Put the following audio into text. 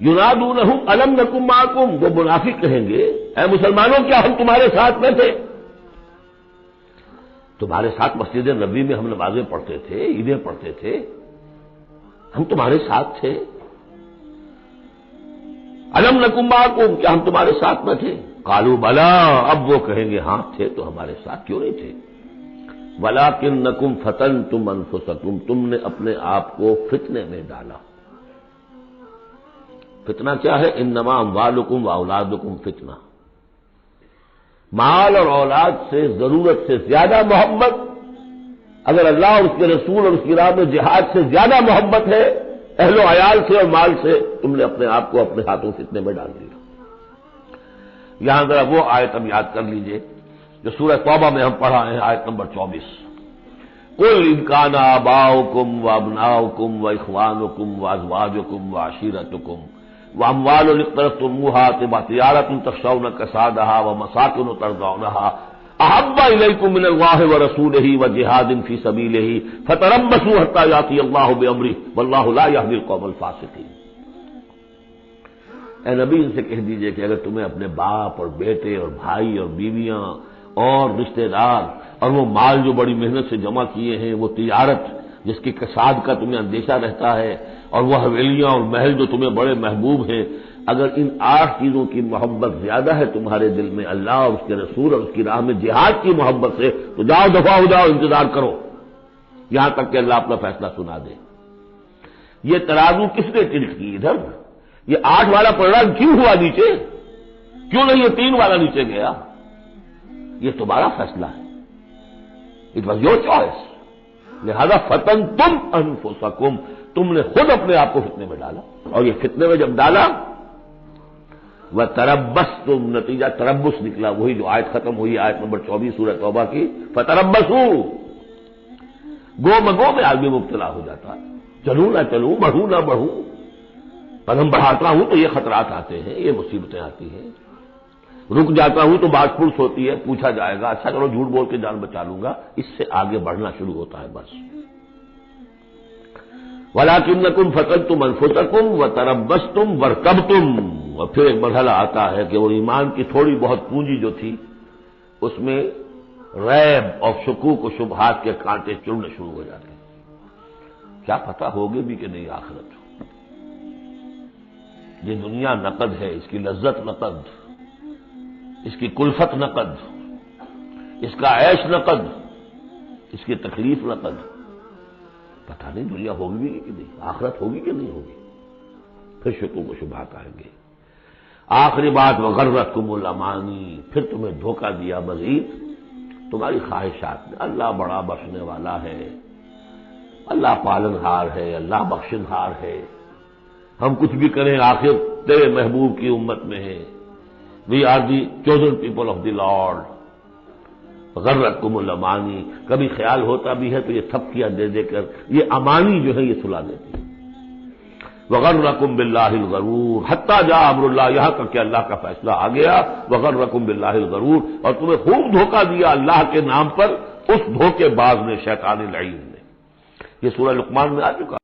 ینادونہم الم نکن معکم، وہ منافق کہیں گے اے مسلمانوں کیا ہم تمہارے ساتھ نہ تھے؟ تمہارے ساتھ مسجد نبوی میں ہم نمازیں پڑھتے تھے، عیدیں پڑھتے تھے، ہم تمہارے ساتھ تھے۔ الم نکن معکم، کیا ہم تمہارے ساتھ نہ تھے؟ قالوا بلا، اب وہ کہیں گے ہاں تھے تو ہمارے ساتھ کیوں نہیں تھے؟ ولکنکم فتنتم انفسکم، تم نے اپنے آپ کو فتنے میں ڈالا۔ فتنہ کیا ہے؟ انما اموالکم واولادکم فتنہ، مال اور اولاد سے ضرورت سے زیادہ محبت، اگر اللہ اور اس کے رسول اور اس کی راہ میں جہاد سے زیادہ محبت ہے اہل و عیال سے اور مال سے، تم نے اپنے آپ کو اپنے ہاتھوں فتنے میں ڈال دیا۔ یہاں ذرا وہ آیت ہم یاد کر لیجئے جو سورہ توبہ میں ہم پڑھا ہے، آیت نمبر 24۔ قل ان کان آباؤکم وابناؤکم واخوانکم وازواجکم وعشیرتکم واموال اقترفتموها وتجارة تخشون کسادها ومساکن ترضونها احب الیکم من اللہ ورسولہ وجہاد فی سبیلہ فتربصوا حتی یأتی اللہ بامرہ واللہ لا یہدی القوم الفاسقین۔ اے نبی ان سے کہہ دیجئے کہ اگر تمہیں اپنے باپ اور بیٹے اور بھائی اور بیویاں اور رشتہ دار اور وہ مال جو بڑی محنت سے جمع کیے ہیں، وہ تجارت جس کے کساد کا تمہیں اندیشہ رہتا ہے، اور وہ حویلیاں اور محل جو تمہیں بڑے محبوب ہیں، اگر ان 8 چیزوں کی محبت زیادہ ہے تمہارے دل میں اللہ اور اس کے رسول اور اس کی راہ میں جہاد کی محبت سے، تو جاؤ دفع ہو جاؤ، انتظار کرو یہاں تک کہ اللہ اپنا فیصلہ سنا دے۔ یہ ترازو کس نے ٹلٹ کی ادھر؟ یہ 8 والا پلڑا کیوں ہوا نیچے؟ کیوں نہیں یہ 3 والا نیچے گیا؟ یہ تمہارا فیصلہ ہے، اٹ واز یور چوائس۔ لہذا فتنتم انفسکم، تم نے خود اپنے آپ کو فتنے میں ڈالا، اور یہ فتنے میں جب ڈالا وتربصتم، نتیجہ تربص نکلا، وہی جو آیت ختم ہوئی آیت نمبر 24 سورہ توبہ کی، فتربصوا، گو مگو میں آدمی مبتلا ہو جاتا ہے، چلوں نہ چلوں، بڑھوں نہ بڑھوں، قدم بڑھاتا ہوں تو یہ خطرات آتے ہیں، یہ مصیبتیں آتی ہیں، رک جاتا ہوں تو بات پرس ہوتی ہے، پوچھا جائے گا اچھا چلو جھوٹ بول کے جان بچا لوں گا، اس سے آگے بڑھنا شروع ہوتا ہے بس۔ وَلَٰكِنَّكُمْ فَتَنتُمْ أَنفُسَكُمْ وَتَرَبَّصْتُمْ وَارْتَبْتُمْ، اور پھر ایک مرحلہ آتا ہے کہ وہ ایمان کی تھوڑی بہت پونجی جو تھی اس میں ریب اور شکوک و شبہات کے کانٹے چڑھنے شروع ہو جاتے ہیں، کیا پتہ ہوگی بھی کہ نہیں آخرت۔ یہ دنیا نقد ہے، اس کی لذت نقد، اس کی کلفت نقد، اس کا عیش نقد، اس کی تکلیف نقد، پتہ نہیں دنیا ہوگی بھی کہ نہیں، آخرت ہوگی کہ نہیں ہوگی، پھر شکوک و شبہات آئیں گے۔ آخری بات وغرتکم الامانی، پھر تمہیں دھوکہ دیا مزید تمہاری خواہشات نے۔ اللہ بڑا بخشنے والا ہے، اللہ پالن ہار ہے، اللہ بخشن ہار ہے، ہم کچھ بھی کریں آخر تیرے محبوب کی امت میں ہے، we are the chosen people of the lord. غرتکم الامانی، کبھی خیال ہوتا بھی ہے تو یہ تھپکیاں دے دے کر یہ امانی جو ہے یہ سلا دیتی ہے۔ وغرکم باللہ الغرور حتی جاء امر اللہ، یہاں تک کہ اللہ کا فیصلہ آ گیا۔ وغرکم باللہ الغرور، اور تمہیں خوب دھوکہ دیا اللہ کے نام پر اس دھوکے باز نے، شیطان لعین نے۔ یہ سورہ لقمان میں آ چکا